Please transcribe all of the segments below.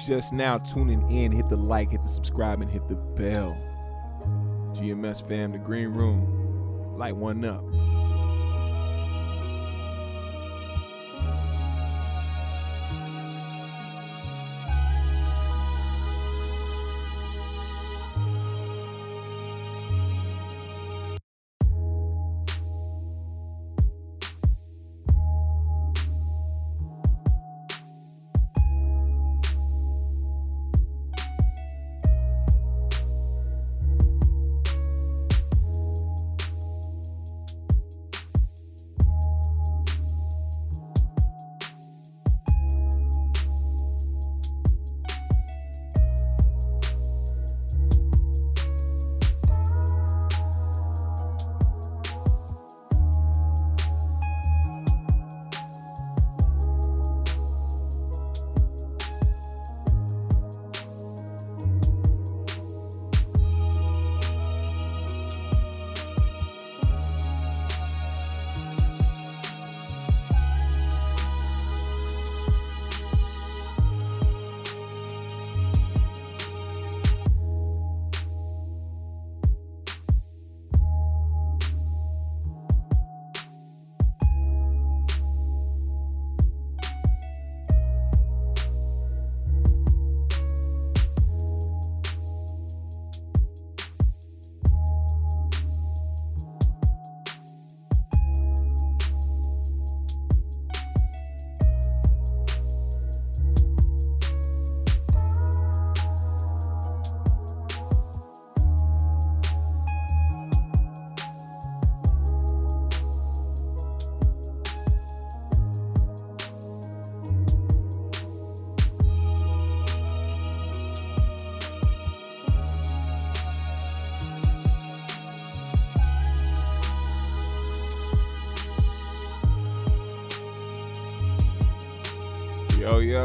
just now tuning in, hit the like, hit the subscribe, and hit the bell. GMS fam, the green room, light one up.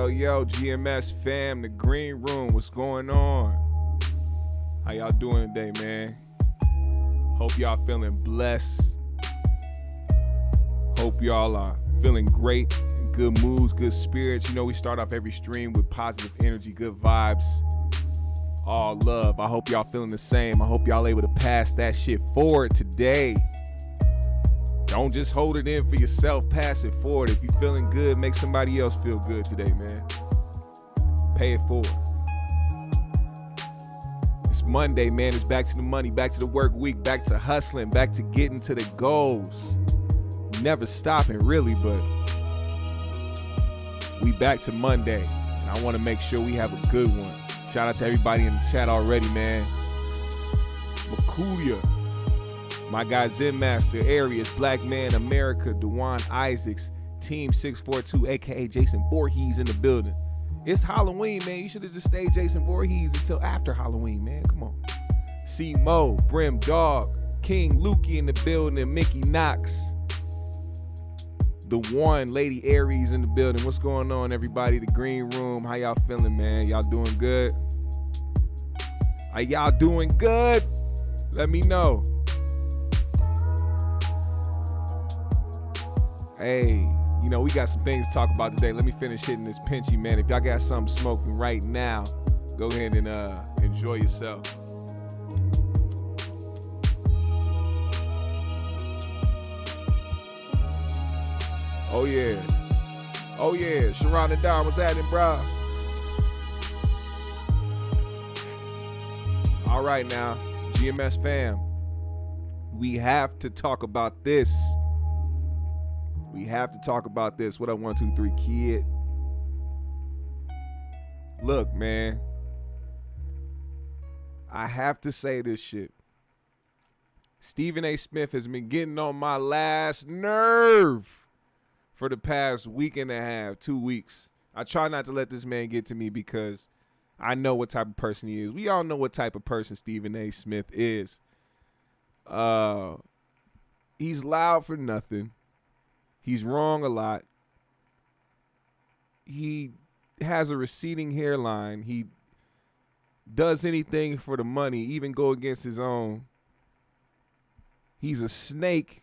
Yo, GMS fam, the green room, what's going on? How y'all doing today, man? Hope y'all feeling blessed. Hope y'all are feeling great, in good moods, good spirits. You know, we start off every stream with positive energy, good vibes, all love. I hope y'all feeling the same. I hope y'all able to pass that shit forward today. Don't just hold it in for yourself, pass it forward. If you're feeling good, make somebody else feel good today, man. Pay it forward. It's Monday, man. It's back to the money, back to the work week, back to hustling, back to getting to the goals. Never stopping, really, but we back to Monday, and I want to make sure we have a good one. Shout out to everybody in the chat already, man. Makudia. My guy Zen Master, Arius, Black Man, America, Dewan Isaacs, Team 642, a.k.a. Jason Voorhees in the building. It's Halloween, man. You should have just stayed Jason Voorhees until after Halloween, man. Come on. C. Mo, Brim Dog, King Lukey in the building, Mickey Knox. The one, Lady Aries in the building. What's going on, everybody? The green room. How y'all feeling, man? Y'all doing good? Are y'all doing good? Let me know. Hey, you know, we got some things to talk about today. Let me finish hitting this pinchy, man. If y'all got something smoking right now, go ahead and enjoy yourself. Oh, yeah. Oh, yeah. Sharon and Don, what's happening, bro? All right, now, GMS fam, we have to talk about this. We have to talk about this. What up, 1, 2, 3, kid? Look, man. I have to say this shit. Stephen A. Smith has been getting on my last nerve for the past week and a half, 2 weeks. I try not to let this man get to me because I know what type of person he is. We all know what type of person Stephen A. Smith is. He's loud for nothing. He's wrong a lot. He has a receding hairline. He does anything for the money, even go against his own. He's a snake.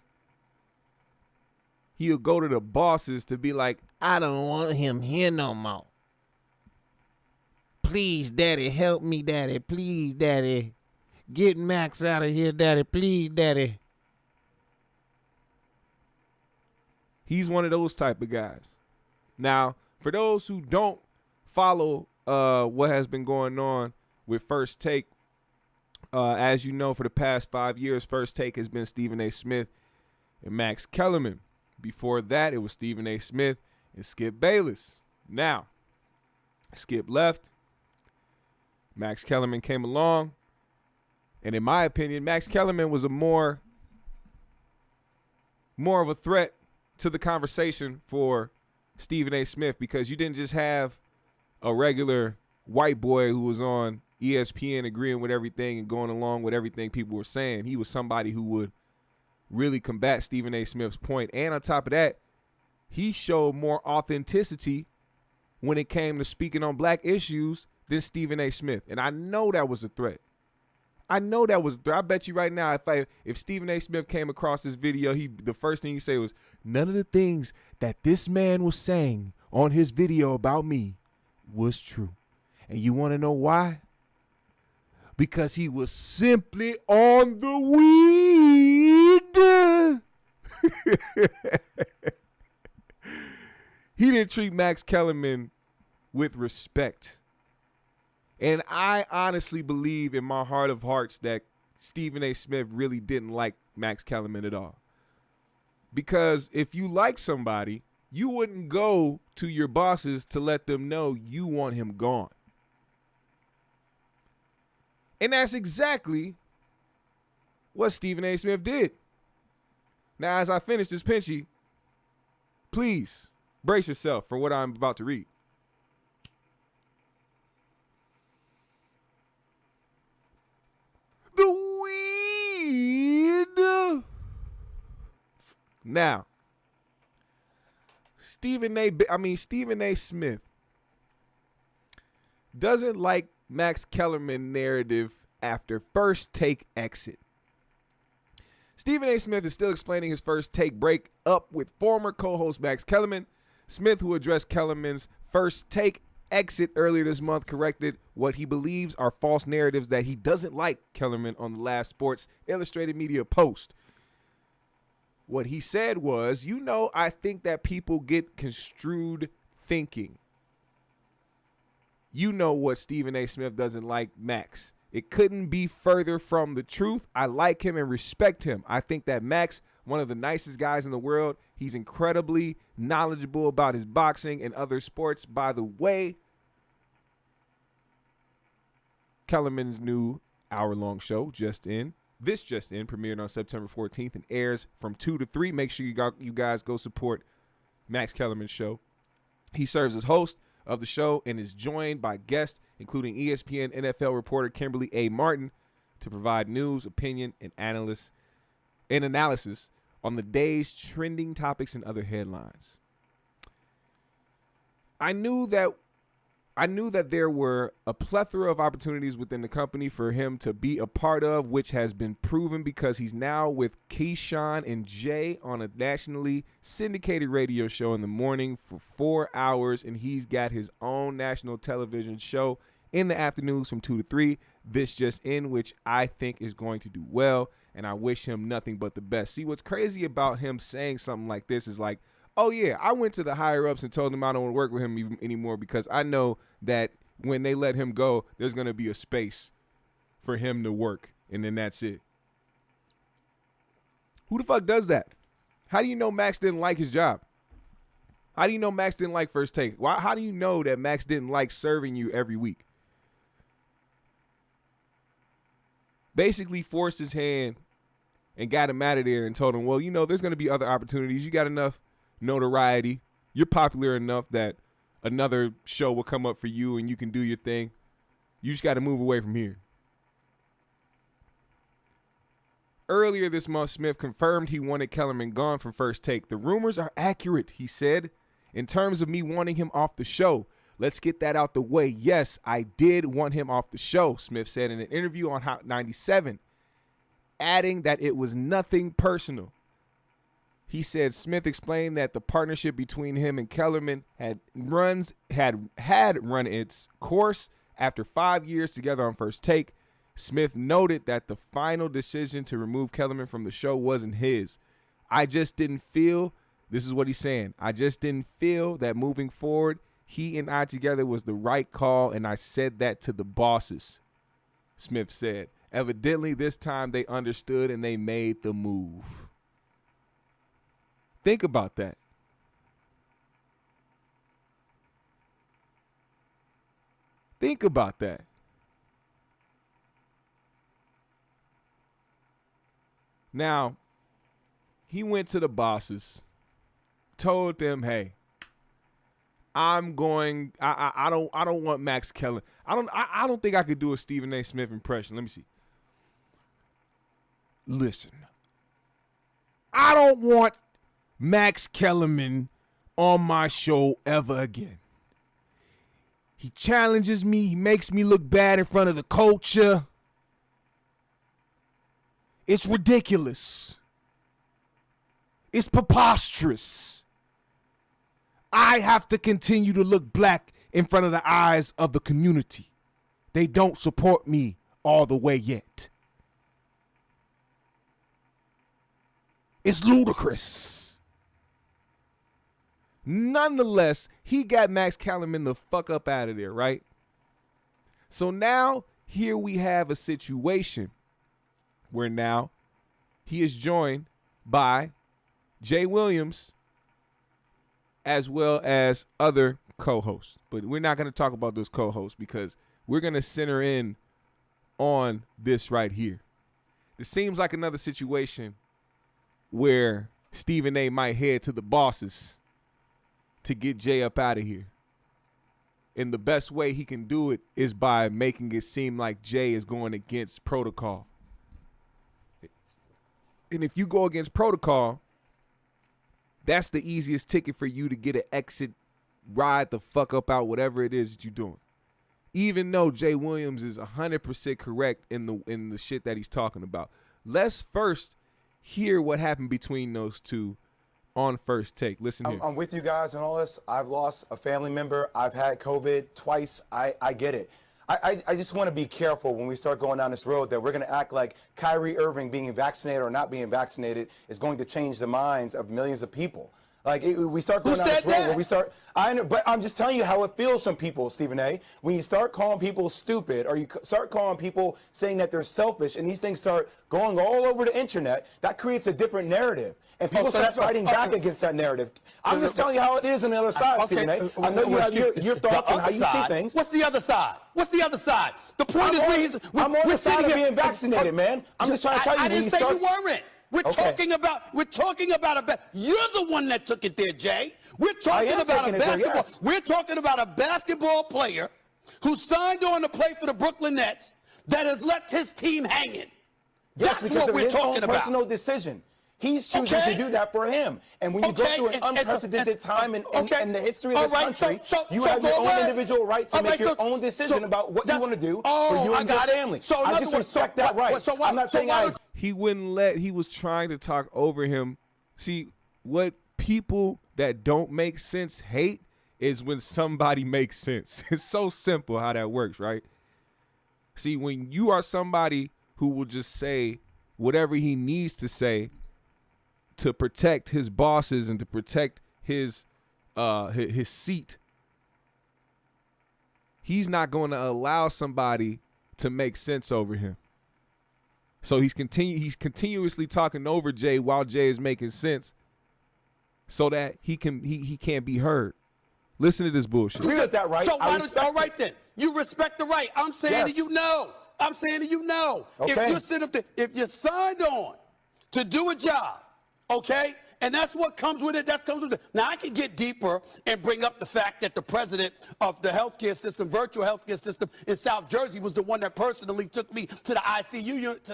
He'll go to the bosses to be like, I don't want him here no more. Please, Daddy, help me, Daddy. Please, Daddy. Get Max out of here, Daddy. Please, Daddy. He's one of those type of guys. Now, for those who don't follow what has been going on with First Take, as you know, for the past 5 years, First Take has been Stephen A. Smith and Max Kellerman. Before that, it was Stephen A. Smith and Skip Bayless. Now, Skip left. Max Kellerman came along. And in my opinion, Max Kellerman was a more of a threat to the conversation for Stephen A. Smith, because you didn't just have a regular white boy who was on ESPN agreeing with everything and going along with everything people were saying. He was somebody who would really combat Stephen A. Smith's point. And on top of that, he showed more authenticity when it came to speaking on black issues than Stephen A. Smith. And I know that was a threat. I bet you right now, if Stephen A. Smith came across this video, the first thing he said was, none of the things that this man was saying on his video about me was true. And you want to know why? Because he was simply on the weed. He didn't treat Max Kellerman with respect. And I honestly believe in my heart of hearts that Stephen A. Smith really didn't like Max Kellerman at all. Because if you like somebody, you wouldn't go to your bosses to let them know you want him gone. And that's exactly what Stephen A. Smith did. Now, as I finish this Pinchy, please brace yourself for what I'm about to read. The weed. Now, Stephen A. Smith doesn't like Max Kellerman narrative after First Take exit. Stephen A. Smith is still explaining his First Take break up with former co-host Max Kellerman. Smith, who addressed Kellerman's First Take exit earlier this month, corrected what he believes are false narratives that he doesn't like Kellerman on the last Sports Illustrated Media post. What he said was, I think that people get construed thinking. You know what Stephen A. Smith doesn't like Max. It couldn't be further from the truth. I like him and respect him. I think that Max, one of the nicest guys in the world, he's incredibly knowledgeable about his boxing and other sports. By the way, Kellerman's new hour-long show, Just In, premiered on September 14th and airs from 2 to 3. Make sure you guys go support Max Kellerman's show. He serves as host of the show and is joined by guests, including ESPN NFL reporter Kimberly A. Martin, to provide news, opinion, and analysis on the day's trending topics and other headlines. I knew that there were a plethora of opportunities within the company for him to be a part of, which has been proven because he's now with Keyshawn and Jay on a nationally syndicated radio show in the morning for 4 hours, and he's got his own national television show in the afternoons from 2 to 3, This Just In, which I think is going to do well, and I wish him nothing but the best. See, what's crazy about him saying something like this is like, oh, yeah, I went to the higher-ups and told them I don't want to work with him anymore because I know that when they let him go, there's going to be a space for him to work, and then that's it. Who the fuck does that? How do you know Max didn't like his job? How do you know Max didn't like First Take? How do you know that Max didn't like serving you every week? Basically forced his hand and got him out of there and told him, well, there's going to be other opportunities. You got enough notoriety. You're popular enough that another show will come up for you and you can do your thing. You just got to move away from here. Earlier this month, Smith confirmed he wanted Kellerman gone from First Take. The rumors are accurate, he said, in terms of me wanting him off the show. Let's get that out the way. Yes, I did want him off the show, Smith said in an interview on Hot 97, adding that it was nothing personal. He said Smith explained that the partnership between him and Kellerman had run its course After 5 years together on First Take, Smith noted that the final decision to remove Kellerman from the show wasn't his. I just didn't feel, this is what he's saying, I just didn't feel that moving forward, he and I together was the right call, and I said that to the bosses, Smith said. Evidently, this time they understood and they made the move. Think about that. Think about that. Now, he went to the bosses, told them, "Hey, I'm going. I don't want Max Kellerman. I don't think I could do a Stephen A. Smith impression. Let me see. Listen, I don't want Max Kellerman on my show ever again. He challenges me. He makes me look bad in front of the culture. It's ridiculous. It's preposterous. I have to continue to look black in front of the eyes of the community. They don't support me all the way yet. It's ludicrous." Nonetheless, he got Max Kellerman the fuck up out of there, right? So now here we have a situation where now he is joined by Jay Williams as well as other co-hosts. But we're not going to talk about those co-hosts because we're going to center in on this right here. It seems like another situation where Stephen A. might head to the bosses to get Jay up out of here. And the best way he can do it is by making it seem like Jay is going against protocol. And if you go against protocol, that's the easiest ticket for you to get an exit, ride the fuck up out, whatever it is that you're doing. Even though Jay Williams is 100% correct in the shit that he's talking about. Let's first hear what happened between those two on First Take. Listen here. I'm with you guys on all this. I've lost a family member. I've had COVID twice. I get it. I just want to be careful when we start going down this road that we're going to act like Kyrie Irving being vaccinated or not being vaccinated is going to change the minds of millions of people. Like, we start going down this road where we start, I know, but I'm just telling you how it feels some people, Stephen A. When you start calling people stupid or you start calling people saying that they're selfish and these things start going all over the internet, that creates a different narrative. And people start fighting back against that narrative. I'm just telling you how it is on the other side, Stephen A. I know you have your thoughts on how you see things. What's the other side? What's the other side? The point is I'm on the side of being vaccinated, man. I'm just trying to tell you. I didn't say you weren't. We're talking about you're the one that took it there, Jay. We're talking about a basketball. Yes. We're talking about a basketball player who signed on to play for the Brooklyn Nets that has left his team hanging. Yes, That's because what of we're his talking own about. personal decision. He's choosing to do that for him. And when you go through an unprecedented time in the history of this country, you have your own individual right to make your own decision about what you want to do for you and your family. So I just respect that right. I'm not saying I agree. He wouldn't let, he was trying to talk over him. See, what people that don't make sense hate is when somebody makes sense. It's so simple how that works, right? See, when you are somebody who will just say whatever he needs to say to protect his bosses and to protect his seat, he's not going to allow somebody to make sense over him. So he's continuously talking over Jay while Jay is making sense, so that he can't be heard. Listen to this bullshit. Agree with that, right? So all right then, you respect the right. I'm saying to you no. I'm saying to you no. Okay. If you sit up there, if you signed on to do a job, okay, and that's what comes with it. That comes with it. Now I can get deeper and bring up the fact that the president of the healthcare system, virtual healthcare system in South Jersey, was the one that personally took me to the ICU unit.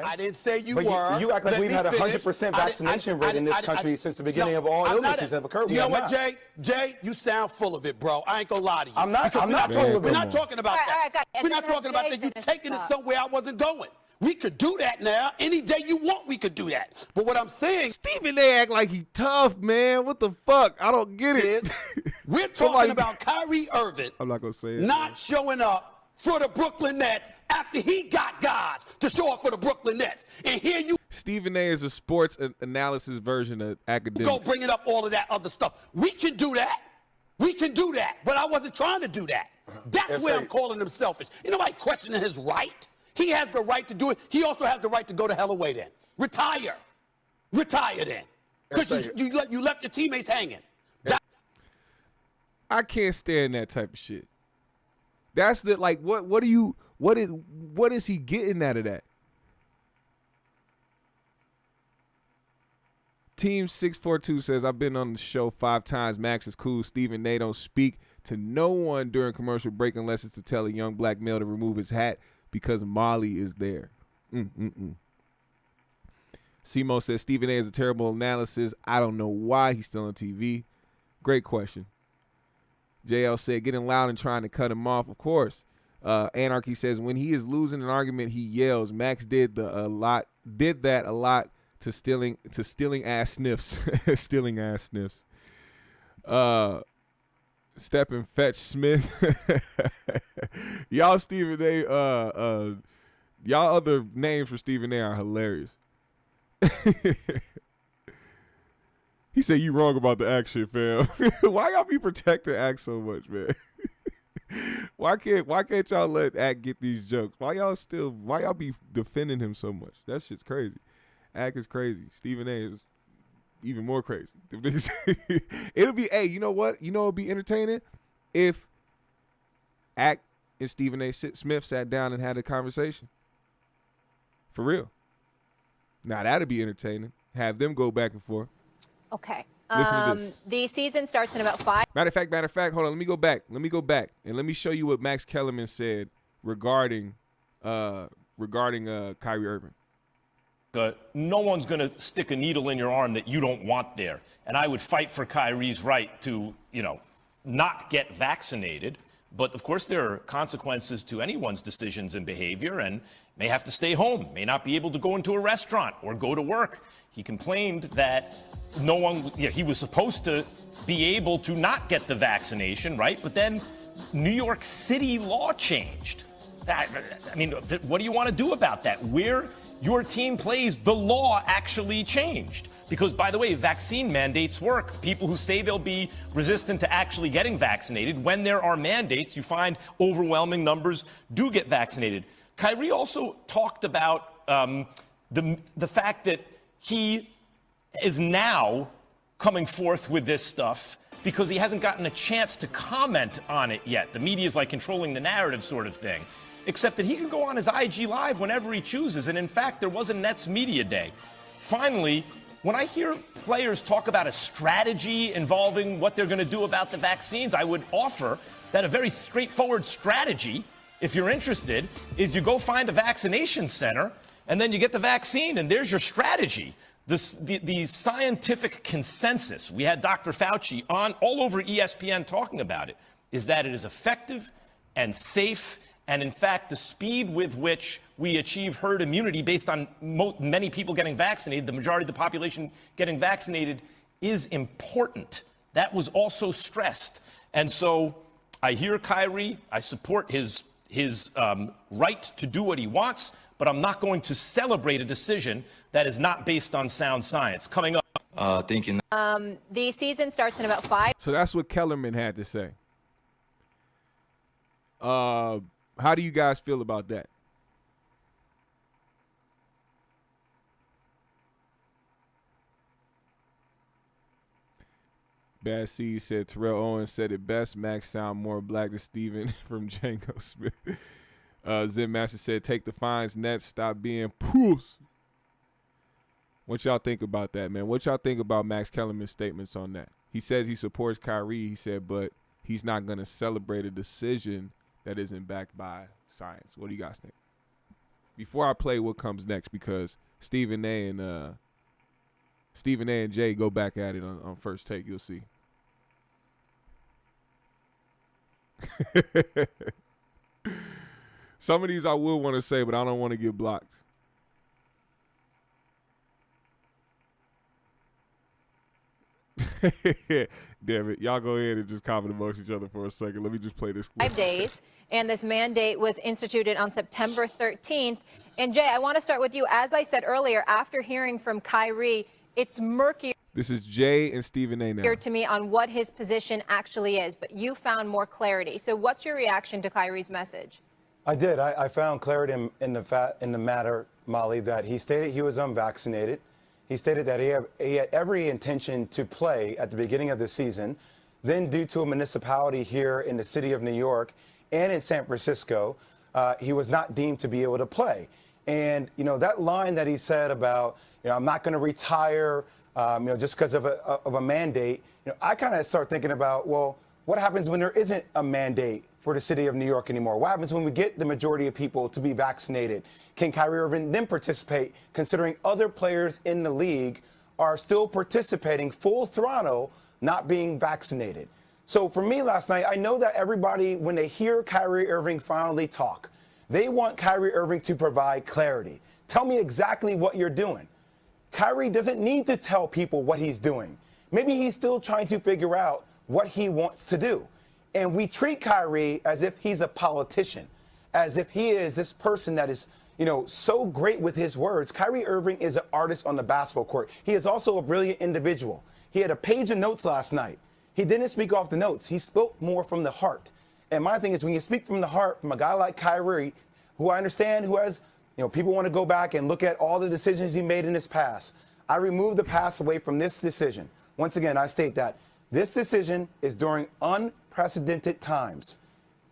I didn't say you were. You act like we've had a 100% vaccination rate in this country since the beginning of all illnesses have occurred. You know what, Jay? Jay, you sound full of it, bro. I ain't gonna lie to you. I'm not full of it. We're not talking about that. We're not talking about that. You taking it somewhere I wasn't going. We could do that now. Any day you want, we could do that. But what I'm saying Stephen A. act like he tough, man. What the fuck? I don't get it. is we're talking Somebody- about Kyrie Irving I'm not gonna say it. not showing up for the Brooklyn Nets after he got guys to show up for the Brooklyn Nets. And here you Stephen A. is a sports analysis version of academics. go bringing up all of that other stuff. We can do that. We can do that. But I wasn't trying to do that. That's Yes, where sir. I'm calling him selfish. You know, like questioning his right. He has the right to do it. He also has the right to go to hell away then. Retire. Retire then. Because Yes, sir. you left your teammates hanging. I can't stand that type of shit. That's the like what is he getting out of that? Team 642 says, I've been on the show 5 times. Max is cool. Stephen A. don't speak to no one during commercial break unless it's to tell a young black male to remove his hat because Molly is there. Simo says, Stephen A. is a terrible analysis. I don't know why he's still on TV. Great question. JL said, getting loud and trying to cut him off. Of course. Anarchy says, when he is losing an argument, he yells. Max did that a lot to stealing ass sniffs. Stealing ass sniffs. Step and Fetch Smith. Y'all Stephen A. Y'all other names for Stephen A. are hilarious. He said, you wrong about the act shit, fam. Why y'all be protecting act so much, man? Why can't y'all let act get these jokes? Why y'all be defending him so much? That shit's crazy. Act is crazy. Stephen A. is even more crazy. It'll be, hey, you know what? You know it'll be entertaining if Act and Stephen A. Smith sat down and had a conversation. For real. Now that'd be entertaining. Have them go back and forth. Okay. Listen to this. The season starts in about 5. Matter of fact, hold on. Let me go back. And let me show you what Max Kellerman said regarding Kyrie Irving. No one's going to stick a needle in your arm that you don't want there. And I would fight for Kyrie's right to, not get vaccinated. But, of course, there are consequences to anyone's decisions and behavior, and may have to stay home, may not be able to go into a restaurant or go to work. He complained that he was supposed to be able to not get the vaccination, right? But then New York City law changed. What do you want to do about that? Where your team plays, the law actually changed. Because, by the way, vaccine mandates work. People who say they'll be resistant to actually getting vaccinated, when there are mandates, you find overwhelming numbers do get vaccinated. Kyrie also talked about the fact that he is now coming forth with this stuff because he hasn't gotten a chance to comment on it yet. The media is like controlling the narrative sort of thing. Except that he can go on his IG Live whenever he chooses. And in fact, there was a Nets media day. Finally, when I hear players talk about a strategy involving what they're going to do about the vaccines, I would offer that a very straightforward strategy, if you're interested, is you go find a vaccination center and then you get the vaccine and there's your strategy. The scientific consensus, we had Dr. Fauci on all over ESPN talking about it, is that it is effective and safe. And in fact, the speed with which we achieve herd immunity based on many people getting vaccinated, the majority of the population getting vaccinated, is important. That was also stressed. And so I hear Kyrie. I support his right to do what he wants, but I'm not going to celebrate a decision that is not based on sound science. Coming up. Thank you. The season starts in about 5. So that's what Kellerman had to say. How do you guys feel about that? Bad C said Terrell Owens said it best. Max sound more black than Steven from Django Smith. Zen Master said take the fines, Nets, stop being puss. What y'all think about that, man? What y'all think about Max Kellerman's statements on that? He says he supports Kyrie, he said, but he's not going to celebrate a decision that isn't backed by science. What do you guys think? Before I play what comes next, because Stephen A. and Jay go back at it on First Take, you'll see. Some of these I will want to say, but I don't want to get blocked. Damn it. Y'all go ahead and just comment amongst each other for a second. Let me just play this clip. 5 days, and this mandate was instituted on September 13th. And Jay, I want to start with you. As I said earlier, after hearing from Kyrie, it's murky. This is Jay and Stephen A. now. To me on what his position actually is, but you found more clarity. So what's your reaction to Kyrie's message? I did. I found clarity in the matter, Molly, that he stated he was unvaccinated. He stated that he had every intention to play at the beginning of the season. Then, due to a municipality here in the city of New York and in San Francisco, he was not deemed to be able to play. And, that line that he said about, I'm not going to retire, just because of a mandate, I kind of start thinking about, well, what happens when there isn't a mandate for the city of New York anymore? What happens when we get the majority of people to be vaccinated? Can Kyrie Irving then participate, considering other players in the league are still participating full throttle, not being vaccinated? So for me last night, I know that everybody, when they hear Kyrie Irving finally talk, they want Kyrie Irving to provide clarity. Tell me exactly what you're doing. Kyrie doesn't need to tell people what he's doing. Maybe he's still trying to figure out what he wants to do. And we treat Kyrie as if he's a politician, as if he is this person that is, so great with his words. Kyrie Irving is an artist on the basketball court. He is also a brilliant individual. He had a page of notes last night. He didn't speak off the notes. He spoke more from the heart. And my thing is, when you speak from the heart from a guy like Kyrie, who I understand, who has, people want to go back and look at all the decisions he made in his past. I remove the past away from this decision. Once again, I state that this decision is during unprecedented times.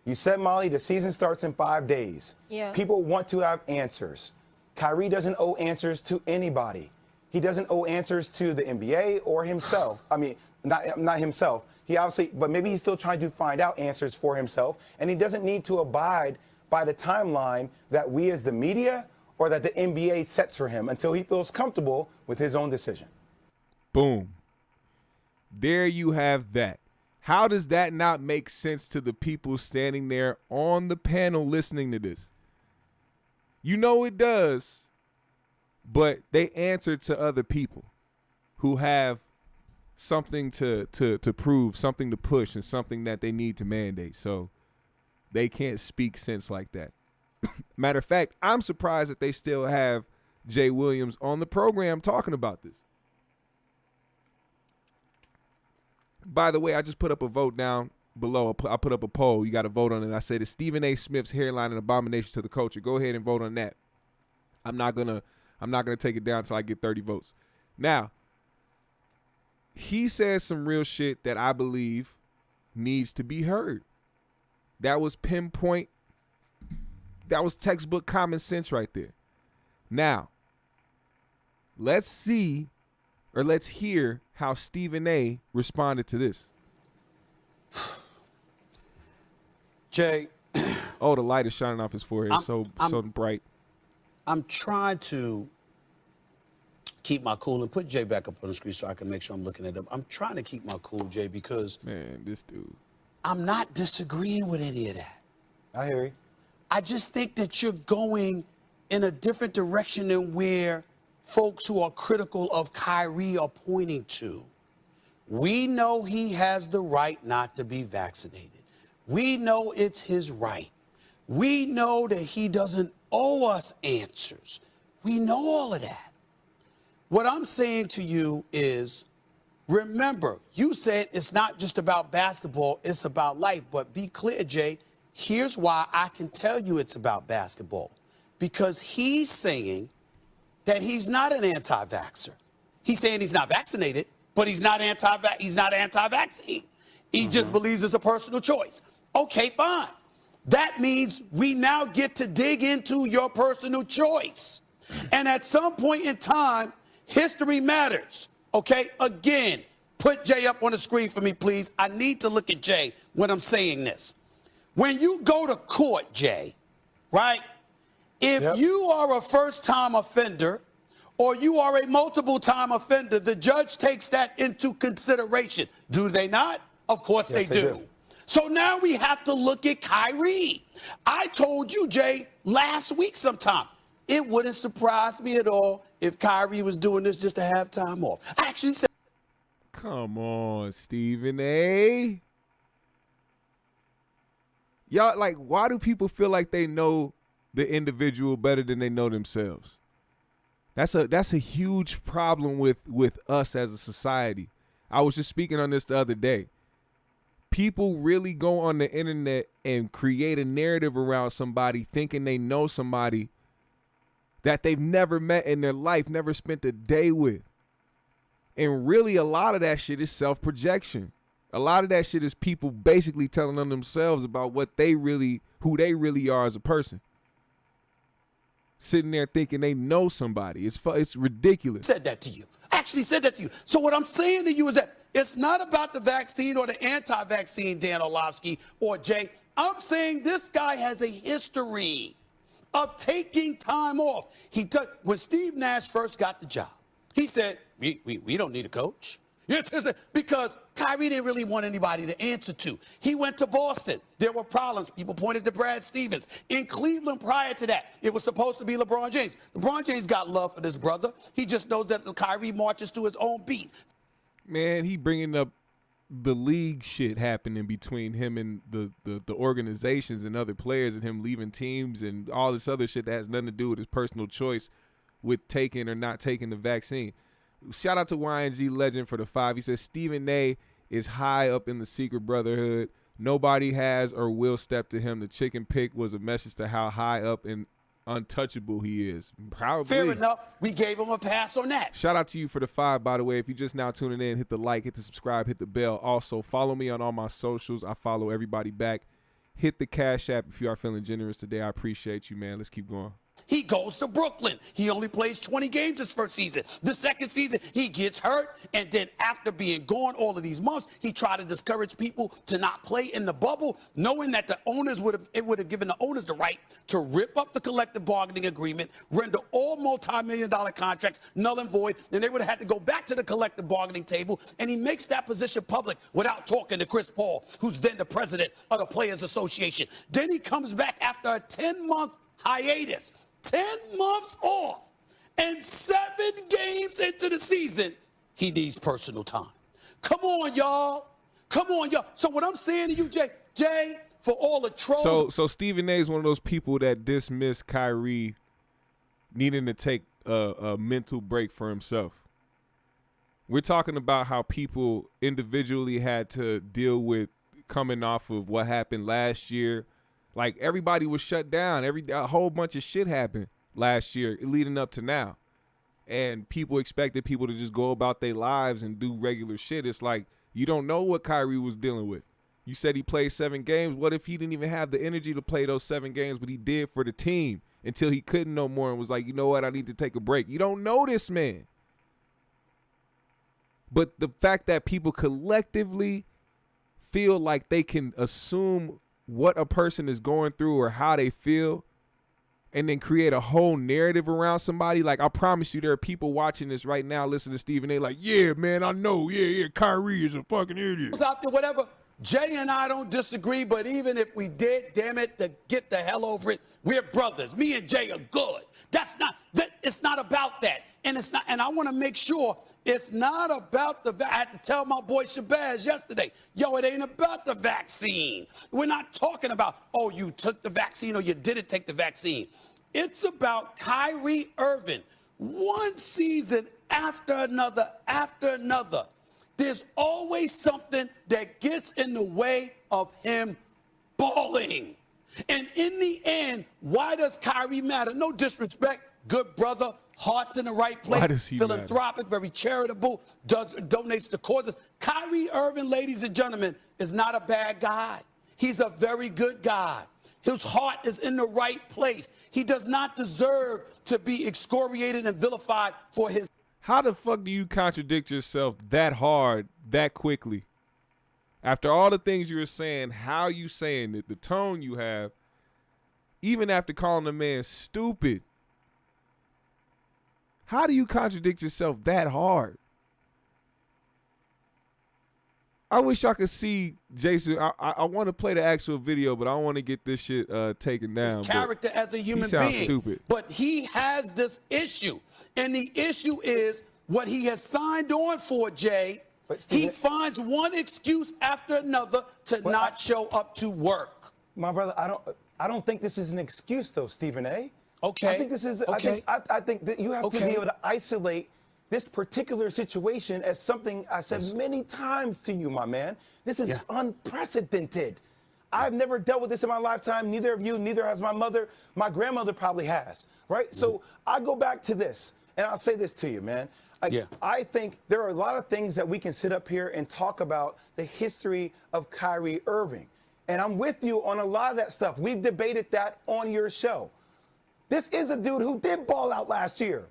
You said, Molly, the season starts in 5 days. Yeah. People want to have answers. Kyrie doesn't owe answers to anybody. He doesn't owe answers to the NBA or himself. I mean, not himself. He obviously, but maybe he's still trying to find out answers for himself, and he doesn't need to abide by the timeline that we as the media or that the NBA sets for him until he feels comfortable with his own decision. Boom. There you have that. How does that not make sense to the people standing there on the panel listening to this? It does, but they answer to other people who have something to prove, something to push, and something that they need to mandate. So they can't speak sense like that. Matter of fact, I'm surprised that they still have Jay Williams on the program talking about this. By the way, I just put up a vote down below. I put up a poll. You got to vote on it. I said, is Stephen A. Smith's hairline an abomination to the culture? Go ahead and vote on that. I'm not gonna take it down until I get 30 votes. Now, he says some real shit that I believe needs to be heard. That was pinpoint. That was textbook common sense right there. Now, let's hear how Stephen A. responded to this. Jay. Oh, the light is shining off his forehead. So bright. I'm trying to keep my cool and put Jay back up on the screen so I can make sure I'm looking at him. I'm trying to keep my cool, Jay, because Man, this dude. I'm not disagreeing with any of that. I hear you. I just think that you're going in a different direction than where folks who are critical of Kyrie are pointing to. We know he has the right not to be vaccinated. We know it's his right. We know that he doesn't owe us answers. We know all of that. What I'm saying to you is, remember, you said it's not just about basketball, it's about life. But be clear, Jay, here's why I can tell you it's about basketball. Because he's saying that he's not an anti-vaxxer. He's saying he's not vaccinated, but he's not anti-vaccine. He just believes it's a personal choice. Okay, fine. That means we now get to dig into your personal choice. And at some point in time, history matters. Okay, again, put Jay up on the screen for me, please. I need to look at Jay when I'm saying this. When you go to court, Jay, right? If you are a first-time offender or you are a multiple-time offender, the judge takes that into consideration. Do they not? Of course they do. So now we have to look at Kyrie. I told you, Jay, last week sometime, it wouldn't surprise me at all if Kyrie was doing this just to have time off. I actually said. Come on, Stephen A. Y'all, like, why do people feel like they know the individual better than they know themselves? That's a huge problem with us as a society. I was just speaking on this the other day. People really go on the internet and create a narrative around somebody thinking they know somebody that they've never met in their life, never spent a day with. And really, a lot of that shit is self-projection. A lot of that shit is people basically telling on themselves about who they really are as a person. Sitting there thinking they know somebody. It's ridiculous. Said that to you. Actually said that to you. So what I'm saying to you is that it's not about the vaccine or the anti-vaccine, Dan Orlovsky or Jay. I'm saying this guy has a history of taking time off. When Steve Nash first got the job, he said, we don't need a coach. Yes, because Kyrie didn't really want anybody to answer to. He went to Boston. There were problems. People pointed to Brad Stevens. In Cleveland prior to that, it was supposed to be LeBron James. LeBron James got love for this brother. He just knows that Kyrie marches to his own beat. Man, he bringing up the league shit happening between him and the organizations and other players and him leaving teams and all this other shit that has nothing to do with his personal choice with taking or not taking the vaccine. Shout out to YNG Legend for the 5. He says Stephen A is high up in the secret brotherhood. Nobody has or will step to him. The chicken pick was a message to how high up and untouchable he is. Probably. Fair enough. We gave him a pass on that. Shout out to you for the 5, by the way. If you're just now tuning in, hit the like, hit the subscribe, hit the bell. Also, follow me on all my socials. I follow everybody back. Hit the Cash App if you are feeling generous today. I appreciate you, man. Let's keep going. He goes to Brooklyn. He only plays 20 games his first season. The second season, he gets hurt. And then after being gone all of these months, he tried to discourage people to not play in the bubble, knowing that the owners would have given the owners the right to rip up the collective bargaining agreement, render all multi-million-dollar contracts null and void. Then they would have had to go back to the collective bargaining table. And he makes that position public without talking to Chris Paul, who's then the president of the Players Association. Then he comes back after a 10-month hiatus. 10 months off, and 7 games into the season, he needs personal time. Come on, y'all. Come on, y'all. So what I'm saying to you, Jay, for all the trolls. So Stephen A is one of those people that dismiss Kyrie needing to take a mental break for himself. We're talking about how people individually had to deal with coming off of what happened last year. Like, everybody was shut down. A whole bunch of shit happened last year leading up to now. And people expected people to just go about their lives and do regular shit. It's like, you don't know what Kyrie was dealing with. You said he played 7 games. What if he didn't even have the energy to play those 7 games, but he did for the team until he couldn't no more and was like, you know what, I need to take a break. You don't know this man. But the fact that people collectively feel like they can assume what a person is going through or how they feel and then create a whole narrative around somebody. Like, I promise you there are people watching this right now, listening to Stephen A. like, yeah, man, I know. Yeah, Kyrie is a fucking idiot. Out there, whatever. Jay and I don't disagree, but even if we did, damn it, to get the hell over it, we're brothers. Me and Jay are good. It's not about that. And it's not, and I want to make sure it's not about I had to tell my boy Shabazz yesterday, yo, it ain't about the vaccine. We're not talking about, oh, you took the vaccine or you didn't take the vaccine. It's about Kyrie Irving, one season after another, There's always something that gets in the way of him balling. And in the end, why does Kyrie matter? No disrespect, good brother, heart's in the right place, Why does he philanthropic, very charitable, donates to causes. Kyrie Irving, ladies and gentlemen, is not a bad guy. He's a very good guy. His heart is in the right place. He does not deserve to be excoriated and vilified for his. How the fuck do you contradict yourself that hard, that quickly? After all the things you were saying, how you saying it, the tone you have, even after calling the man stupid, how do you contradict yourself that hard? I wish I could see Jason. I want to play the actual video, but I want to get this shit taken down. His character as a human being. He sounds being. stupid. But he has this issue. And the issue is what he has signed on for, Jay, But He Stephen, finds one excuse after another to not show up to work. my brother, I don't think this is an excuse though, Stephen A. Okay. I think this is. Okay. I think that you have to be Okay. able to isolate this particular situation as something I said many times to you, my man. This is unprecedented. I've never dealt with this in my lifetime. Neither of you, neither has my mother. My grandmother probably has, right? So I go back to this, and I'll say this to you, man. I think there are a lot of things that we can sit up here and talk about the history of Kyrie Irving. And I'm with you on a lot of that stuff. We've debated that on your show. This is a dude who did ball out last year.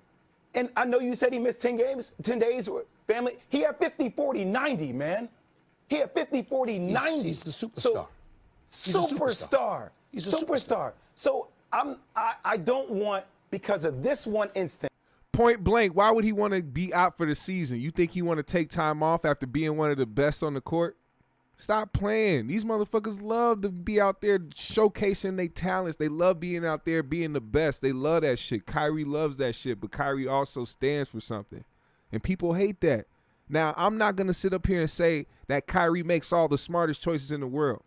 And I know you said he missed 10 games, 10 days with family. He had 50, 40, 90, man. He had 50, 40, 90. He's the superstar. He's a superstar. He's a superstar. So I don't want, because of this one instance. Point blank, why would he want to be out for the season? You think he want to take time off after being one of the best on the court? Stop playing. These motherfuckers love to be out there showcasing their talents. They love being out there being the best. They love that shit. Kyrie loves that shit, but Kyrie also stands for something. And people hate that. Now, I'm not going to sit up here and say that Kyrie makes all the smartest choices in the world.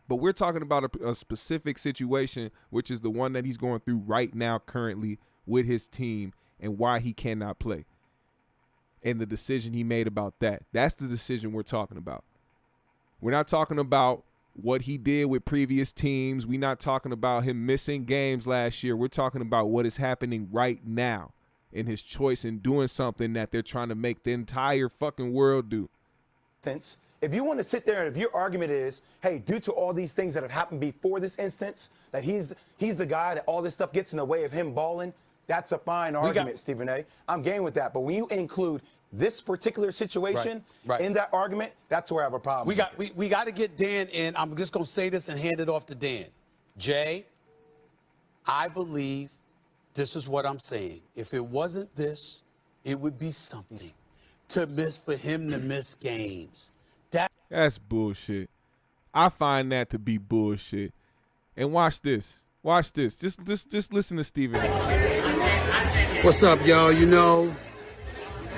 But we're talking about a specific situation, which is the one that he's going through right now currently with his team and why he cannot play. And the decision he made about that. That's the decision we're talking about. We're not talking about what he did with previous teams. We're not talking about him missing games last year. We're talking about what is happening right now in his choice in doing something that they're trying to make the entire fucking world do. If you want to sit there and if your argument is, hey, due to all these things that have happened before this instance, that he's the guy that all this stuff gets in the way of him balling, that's a fine argument, Stephen A. I'm game with that. But when you include this particular situation in that argument, that's where I have a problem. We got to get Dan in. I'm just going to say this and hand it off to Dan. Jay, I believe this is what I'm saying. If it wasn't this, it would be something for him to miss games. That's bullshit. I find that to be bullshit. And watch this. Watch this. Just listen to Stephen A. What's up, y'all? You know,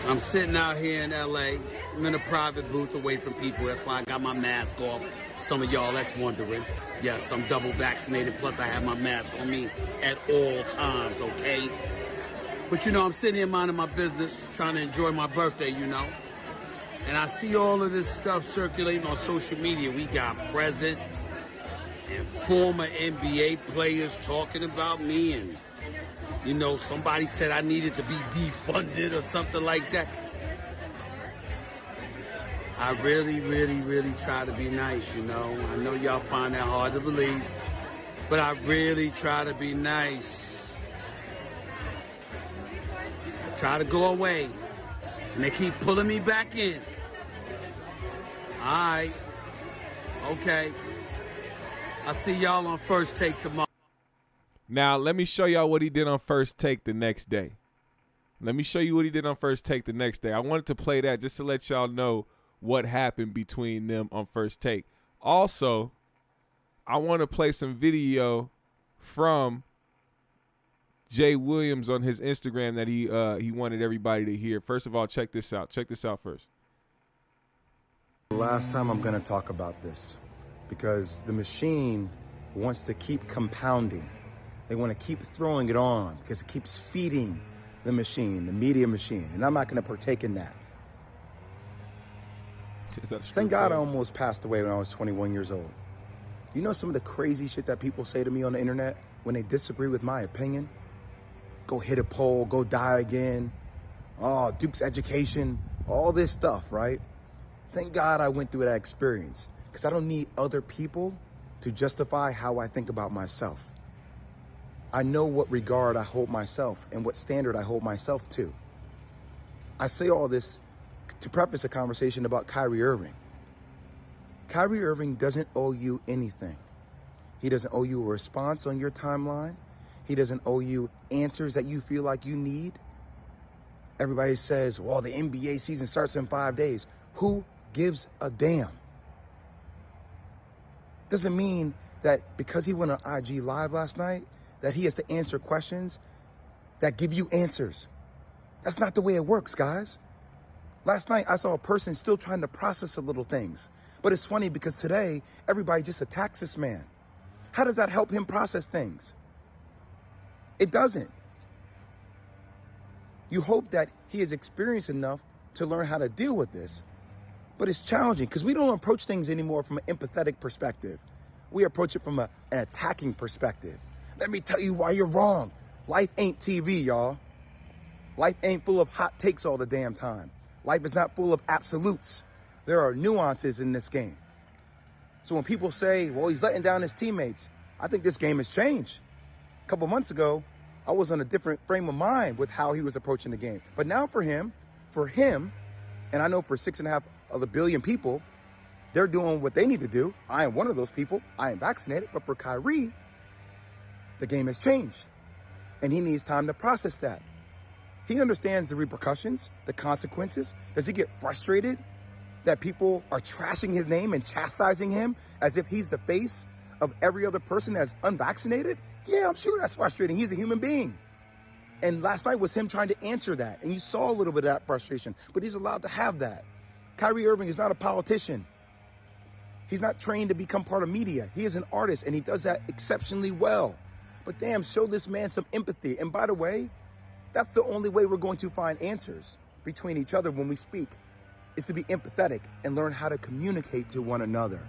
I'm sitting out here in LA. I'm in a private booth away from people. That's why I got my mask off. Some of y'all that's wondering. Yes, I'm double vaccinated, plus I have my mask on me at all times, okay? But you know, I'm sitting here minding my business, trying to enjoy my birthday, you know? And I see all of this stuff circulating on social media. We got present and former NBA players talking about me, and you know, somebody said I needed to be defunded or something like that. I really, really, really try to be nice, you know. I know y'all find that hard to believe, but I really try to be nice. I try to go away, and they keep pulling me back in. All right. Okay. I'll see y'all on First Take tomorrow. Now, let me show y'all what he did on First Take the next day. Let me show you what he did on First Take the next day. I wanted to play that just to let y'all know what happened between them on First Take. Also, I want to play some video from Jay Williams on his Instagram that he wanted everybody to hear. First of all, check this out. Check this out first. The last time I'm going to talk about this because the machine wants to keep compounding. They want to keep throwing it on because it keeps feeding the machine, the media machine, and I'm not going to partake in that. Thank God I almost passed away when I was 21 years old. You know some of the crazy shit that people say to me on the internet when they disagree with my opinion? Go hit a pole, go die again. Oh, Duke's education, all this stuff, right? Thank God I went through that experience because I don't need other people to justify how I think about myself. I know what regard I hold myself and what standard I hold myself to. I say all this to preface a conversation about Kyrie Irving. Kyrie Irving doesn't owe you anything. He doesn't owe you a response on your timeline. He doesn't owe you answers that you feel like you need. Everybody says, well, the NBA season starts in 5 days. Who gives a damn? Doesn't mean that because he went on IG Live last night, that he has to answer questions that give you answers. That's not the way it works, guys. Last night, I saw a person still trying to process the little things. But it's funny because today, everybody just attacks this man. How does that help him process things? It doesn't. You hope that he is experienced enough to learn how to deal with this. But it's challenging because we don't approach things anymore from an empathetic perspective. We approach it from an attacking perspective. Let me tell you why you're wrong. Life ain't TV, y'all. Life ain't full of hot takes all the damn time. Life is not full of absolutes. There are nuances in this game. So when people say, well, he's letting down his teammates, I think this game has changed. A couple months ago, I was on a different frame of mind with how he was approaching the game. But now for him, and I know for 6.5 billion people, they're doing what they need to do. I am one of those people. I am vaccinated. But for Kyrie, the game has changed. And he needs time to process that. He understands the repercussions, the consequences. Does he get frustrated that people are trashing his name and chastising him as if he's the face of every other person that's unvaccinated? Yeah, I'm sure that's frustrating. He's a human being. And last night was him trying to answer that. And you saw a little bit of that frustration, but he's allowed to have that. Kyrie Irving is not a politician. He's not trained to become part of media. He is an artist, and he does that exceptionally well. But damn, show this man some empathy. And by the way, that's the only way we're going to find answers between each other when we speak, is to be empathetic and learn how to communicate to one another.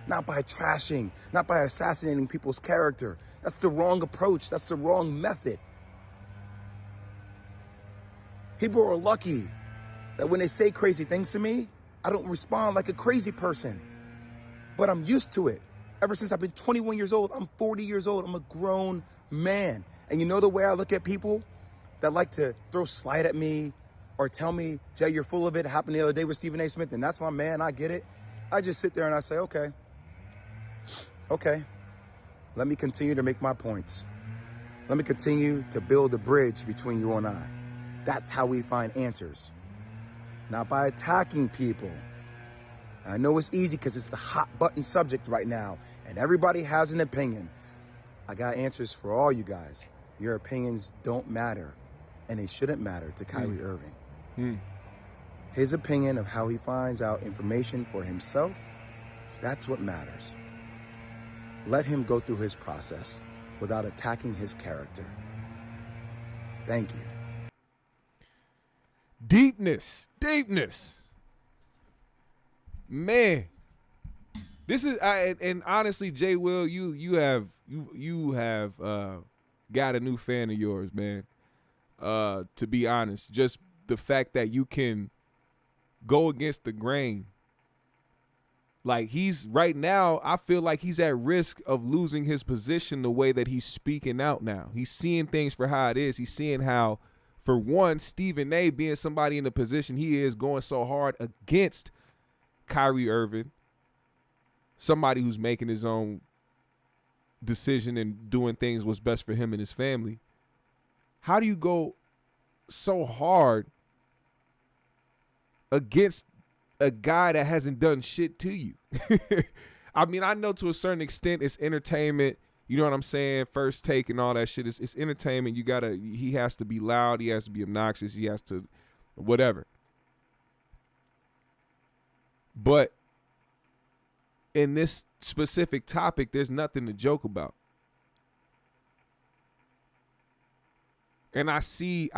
Not by trashing, not by assassinating people's character. That's the wrong approach. That's the wrong method. People are lucky that when they say crazy things to me, I don't respond like a crazy person. But I'm used to it. Ever since I've been 21 years old, I'm 40 years old. I'm a grown man. And you know the way I look at people that like to throw slide at me or tell me, Jay, you're full of it. It happened the other day with Stephen A. Smith, and that's my man. I get it. I just sit there and I say, okay, let me continue to make my points. Let me continue to build a bridge between you and I. That's how we find answers. Not by attacking people. I know it's easy because it's the hot button subject right now, and everybody has an opinion. I got answers for all you guys. Your opinions don't matter, and they shouldn't matter to Kyrie Irving. His opinion of how he finds out information for himself, that's what matters. Let him go through his process without attacking his character. Thank you. Deepness. Man, this is and honestly, Jay Will, you have got a new fan of yours, man. To be honest, just the fact that you can go against the grain. Like he's right now, I feel like he's at risk of losing his position the way that he's speaking out now. He's seeing things for how it is. He's seeing how, for one, Stephen A. being somebody in the position he is, going so hard against Kyrie Irving, somebody who's making his own decision and doing things what's best for him and his family. How do you go so hard against a guy that hasn't done shit to you? I mean, I know to a certain extent it's entertainment. You know what I'm saying? First Take and all that shit. It's entertainment. He has to be loud. He has to be obnoxious. He has to whatever. But in this specific topic, there's nothing to joke about. And I see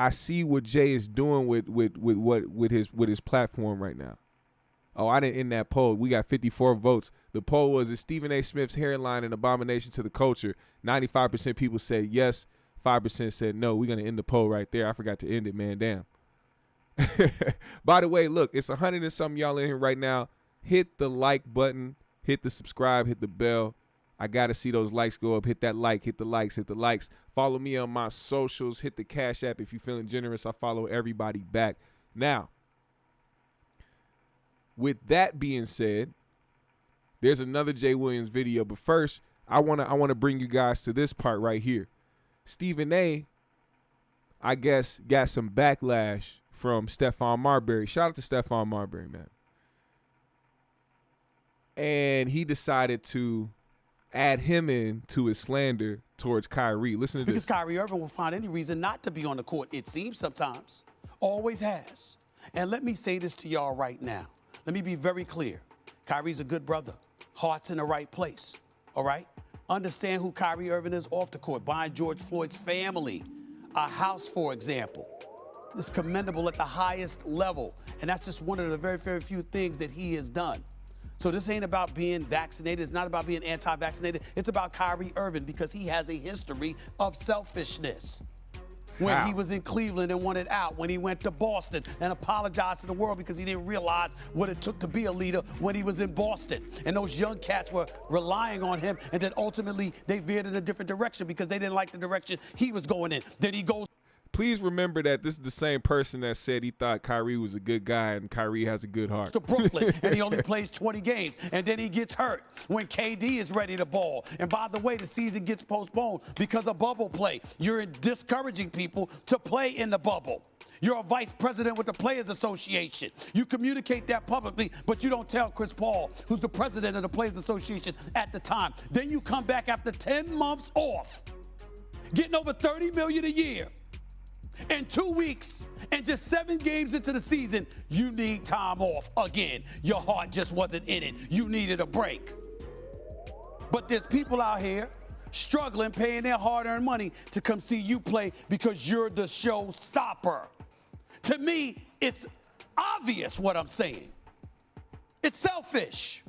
what Jay is doing with his platform right now. Oh, I didn't end that poll. We got 54 votes. The poll was, is Stephen A. Smith's hairline an abomination to the culture? 95% people said yes. 5% said no. We're going to end the poll right there. I forgot to end it, man. Damn. By the way, look, it's 100 and something y'all in here right now. Hit the like button. Hit the subscribe. Hit the bell. I got to see those likes go up. Hit that like. Hit the likes. Hit the likes. Follow me on my socials. Hit the Cash App if you're feeling generous. I follow everybody back. Now, with that being said, there's another Jay Williams video. But first, I wanna bring you guys to this part right here. Stephen A., I guess, got some backlash from Stephon Marbury. Shout out to Stephon Marbury, man. And he decided to add him in to his slander towards Kyrie. Listen to this. Because Kyrie Irving will find any reason not to be on the court, it seems sometimes. Always has. And let me say this to y'all right now. Let me be very clear. Kyrie's a good brother. Heart's in the right place, all right? Understand who Kyrie Irving is off the court, buying George Floyd's family a house, for example. It's commendable at the highest level, and that's just one of the very, very few things that he has done. So this ain't about being vaccinated. It's not about being anti-vaccinated. It's about Kyrie Irving because he has a history of selfishness. When he was in Cleveland and wanted out, when he went to Boston and apologized to the world because he didn't realize what it took to be a leader when he was in Boston. And those young cats were relying on him, and then ultimately they veered in a different direction because they didn't like the direction he was going in. Then he goes. Please remember that this is the same person that said he thought Kyrie was a good guy and Kyrie has a good heart. To Brooklyn, and he only plays 20 games, and then he gets hurt when KD is ready to ball. And by the way, the season gets postponed because of bubble play. You're discouraging people to play in the bubble. You're a vice president with the Players Association. You communicate that publicly, but you don't tell Chris Paul, who's the president of the Players Association at the time. Then you come back after 10 months off, getting over $30 million a year. In 2 weeks and just 7 games into the season, you need time off again. Your heart just wasn't in it. You needed a break. But there's people out here struggling, paying their hard-earned money to come see you play because you're the showstopper. To me, it's obvious what I'm saying. It's selfish.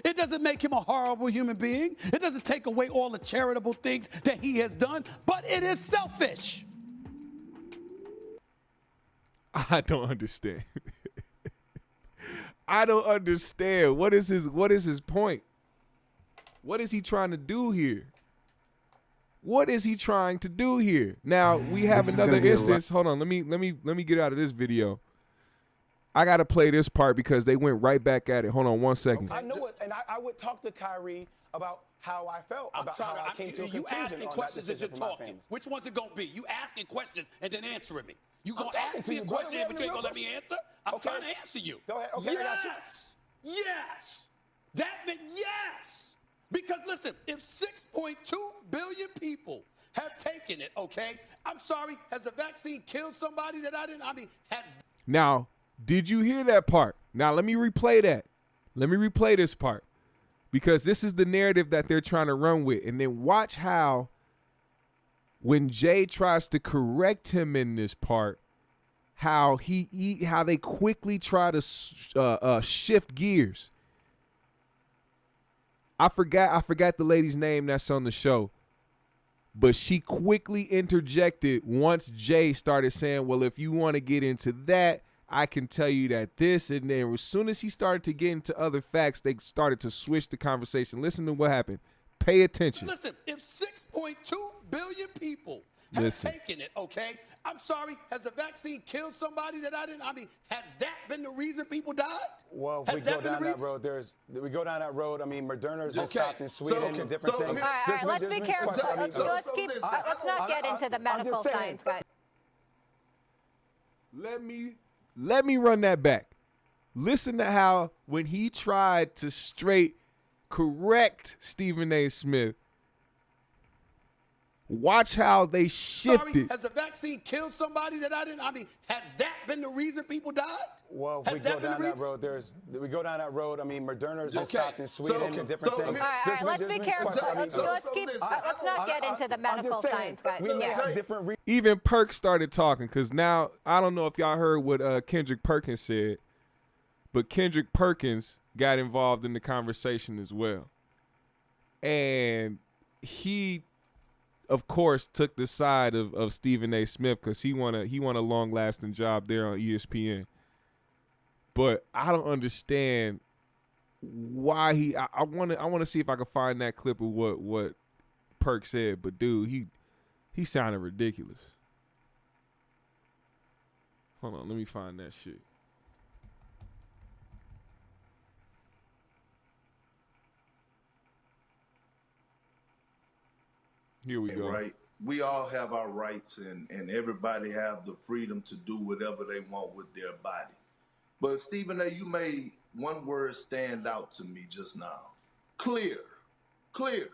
It doesn't make him a horrible human being. It doesn't take away all the charitable things that he has done, but it is selfish. I don't understand. I don't understand. What is his point? What is he trying to do here? What is he trying to do here? Now we have another instance. Hold on, let me get out of this video. I gotta play this part because they went right back at it. Hold on 1 second. I know it, and I would talk to Kyrie about how I felt, about how I came to a conclusion asking on questions that as you're decision for my talking. family. Which one's it gonna be? You asking questions and then answering me. You gonna talking ask to me a you, brother. question, We but you ain't having gonna a let me real answer? I'm Okay. trying to answer you. Go ahead. Okay, I got you. Yes. That meant yes. Because listen, if 6.2 billion people have taken it, okay? I'm sorry, has the vaccine killed somebody that I didn't? I mean, has. Now, did you hear that part? Now let me replay that. Let me replay this part. Because this is the narrative that they're trying to run with. And then watch how when Jay tries to correct him in this part, how they quickly try to shift gears. I forgot the lady's name that's on the show, but she quickly interjected once Jay started saying, well, if you want to get into that, I can tell you that this, and then as soon as he started to get into other facts, they started to switch the conversation. Listen to what happened. Pay attention. Listen, if 6.2 billion people have taken it, okay? I'm sorry, has the vaccine killed somebody that I didn't? I mean, has that been the reason people died? Well, if we go down that road, I mean, Moderna's been stopped in Sweden and different things. All right, let's be careful. Let's not get into the medical science, guys. Let me run that back. Listen to how when he tried to straight correct Stephen A. Smith, watch how they shifted. Sorry, has the vaccine killed somebody that I didn't? I mean, has that been the reason people died? Well, if we go down that road, I mean, Moderna's been stopped in Sweden and different things. All right, let's be careful. Let's not get into the medical science, guys. We may have different Even Perk started talking because now I don't know if y'all heard what Kendrick Perkins said, but Kendrick Perkins got involved in the conversation as well, and he, of course, took the side of Stephen A. Smith because he won a long-lasting job there on ESPN. But I don't understand why I want to see if I can find that clip of what Perk said. But dude, he sounded ridiculous. Hold on, let me find that shit. Here we go. Right. We all have our rights and everybody have the freedom to do whatever they want with their body. But Stephen A., you made one word stand out to me just now. Clear. Clear.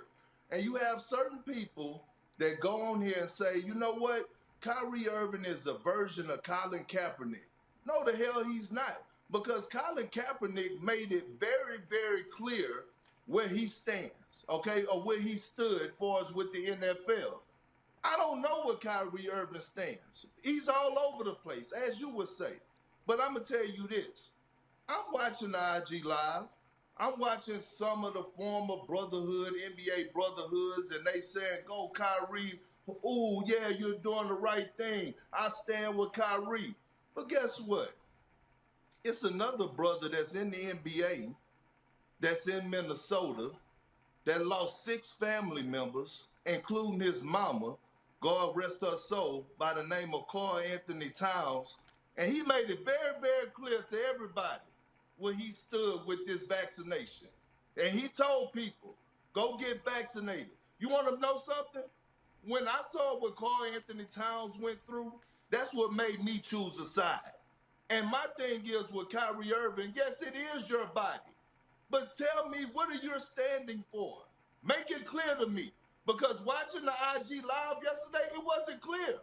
And you have certain people that go on here and say, you know what? Kyrie Irving is a version of Colin Kaepernick. No, the hell he's not. Because Colin Kaepernick made it very, very clear where he stands, okay, or where he stood for us with the NFL. I don't know where Kyrie Irving stands. He's all over the place, as you would say. But I'm going to tell you this. I'm watching the IG Live. I'm watching some of the former brotherhood, NBA brotherhoods, and they saying, go Kyrie. Ooh, yeah, you're doing the right thing. I stand with Kyrie. But guess what? It's another brother that's in the NBA, that's in Minnesota, that lost 6 family members, including his mama, God rest her soul, by the name of Karl Anthony Towns. And he made it very, very clear to everybody where he stood with this vaccination. And he told people, go get vaccinated. You want to know something? When I saw what Karl Anthony Towns went through, that's what made me choose a side. And my thing is with Kyrie Irving, yes, it is your body. But tell me, what are you standing for? Make it clear to me. Because watching the IG Live yesterday, it wasn't clear.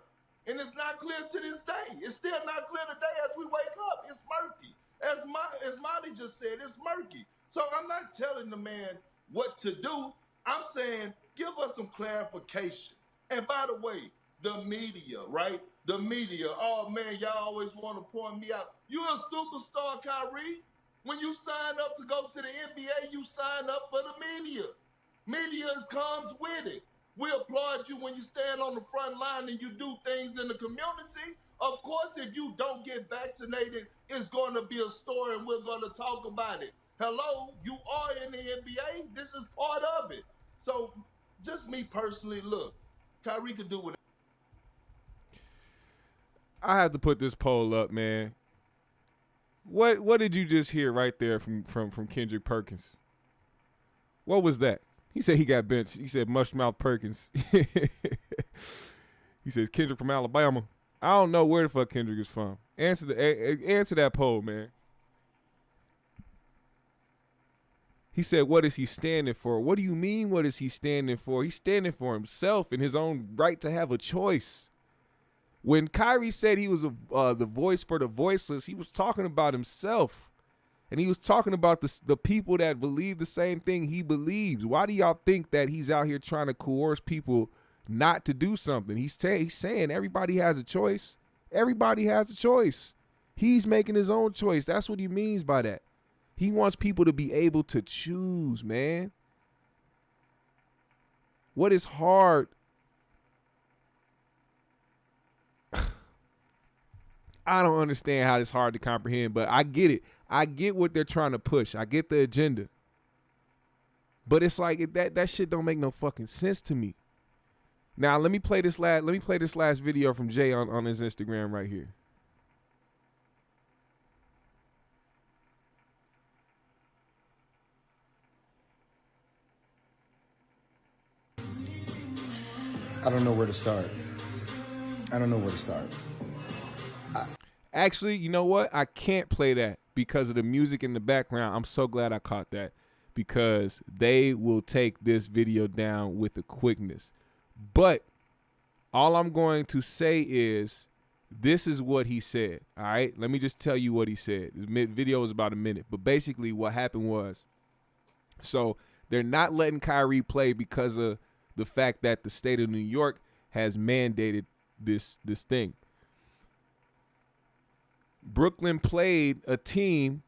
And it's not clear to this day. It's still not clear today as we wake up. It's murky. As Monty just said, it's murky. So I'm not telling the man what to do. I'm saying, give us some clarification. And by the way, the media, right? The media, oh man, y'all always want to point me out. You're a superstar, Kyrie. When you sign up to go to the NBA, you sign up for the media. Media comes with it. We applaud you when you stand on the front line and you do things in the community. Of course, if you don't get vaccinated, it's going to be a story and we're going to talk about it. Hello, you are in the NBA. This is part of it. So just me personally, look, Kyrie could do whatever. I have to put this poll up, man. What did you just hear right there from Kendrick Perkins? What was that? He said he got benched. He said Mushmouth Perkins. He says Kendrick from Alabama. I don't know where the fuck Kendrick is from. Answer that poll, man. He said, what is he standing for? What do you mean, what is he standing for? He's standing for himself and his own right to have a choice. When Kyrie said he was the voice for the voiceless, he was talking about himself. And he was talking about the people that believe the same thing he believes. Why do y'all think that he's out here trying to coerce people not to do something? He's saying everybody has a choice. Everybody has a choice. He's making his own choice. That's what he means by that. He wants people to be able to choose, man. What is hard? I don't understand how it's hard to comprehend, but I get it. I get what they're trying to push. I get the agenda. But it's like that shit don't make no fucking sense to me. Now let me play this last video from Jay on his Instagram right here. I don't know where to start. Actually, you know what? I can't play that because of the music in the background. I'm so glad I caught that because they will take this video down with a quickness. But all I'm going to say is this is what he said. All right, let me just tell you what he said. The video is about a minute, but basically what happened was, so they're not letting Kyrie play because of the fact that the state of New York has mandated this thing. Brooklyn played a team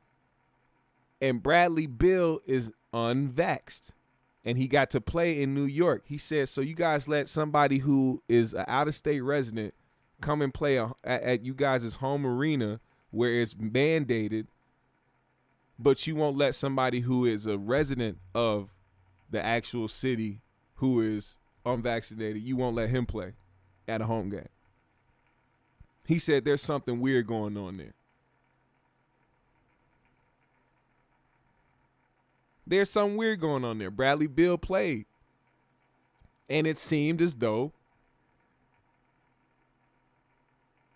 and Bradley Beal is unvaxxed and he got to play in New York. He said, so you guys let somebody who is an out-of-state resident come and play at you guys' home arena where it's mandated, but you won't let somebody who is a resident of the actual city who is unvaccinated, you won't let him play at a home game. He said there's something weird going on there. There's something weird going on there. Bradley Beal played. And it seemed as though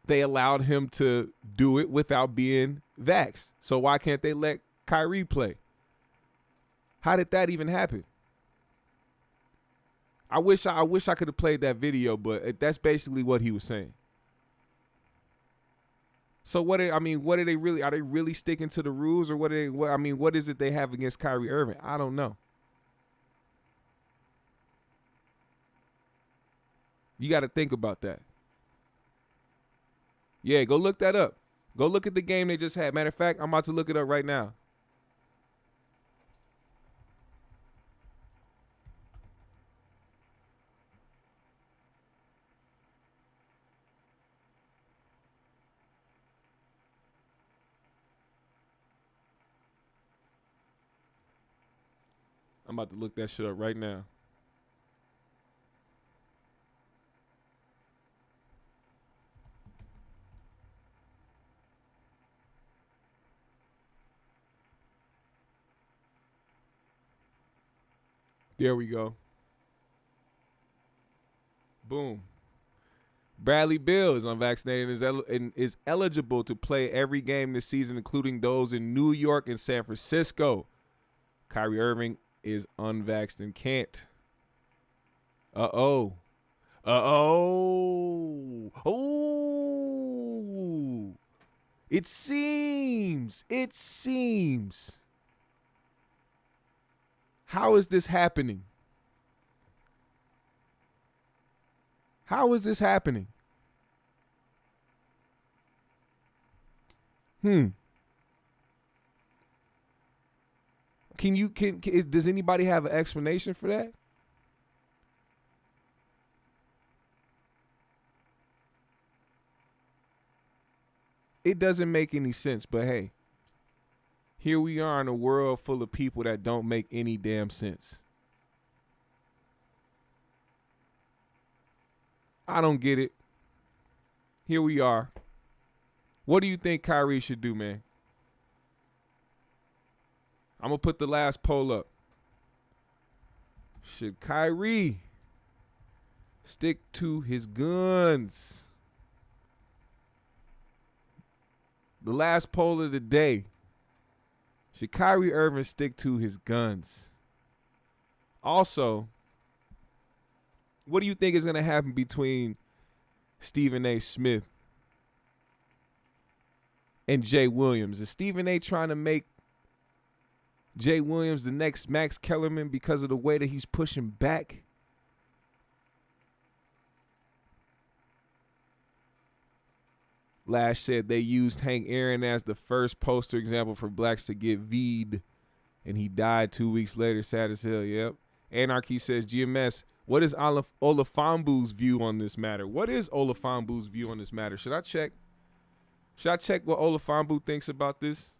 they allowed him to do it without being vaxxed. So why can't they let Kyrie play? How did that even happen? I wish I could have played that video, but that's basically what he was saying. So what are they really? Are they really sticking to the rules, or what is it they have against Kyrie Irving? I don't know. You got to think about that. Yeah, go look that up. Go look at the game they just had. Matter of fact, I'm about to look it up right now. I'm about to look that shit up right now. There we go. Boom. Bradley Beal is unvaccinated and is eligible to play every game this season, including those in New York and San Francisco. Kyrie Irving is unvaxxed and can't. Uh-oh. It seems. How is this happening? How is this happening? Does anybody have an explanation for that? It doesn't make any sense, but hey, here we are in a world full of people that don't make any damn sense. I don't get it. Here we are. What do you think Kyrie should do, man? I'm going to put the last poll up. Should Kyrie stick to his guns? The last poll of the day. Should Kyrie Irving stick to his guns? Also, what do you think is going to happen between Stephen A. Smith and Jay Williams? Is Stephen A. trying to make Jay Williams the next Max Kellerman because of the way that he's pushing back? Lash said they used Hank Aaron as the first poster example for blacks to get VAHEEEEED, and he died 2 weeks later. Sad as hell, yep. Anarchy says, GMS, what is Olafambu's view on this matter? What is Olafambu's view on this matter? Should I check? Should I check what Olafambu thinks about this?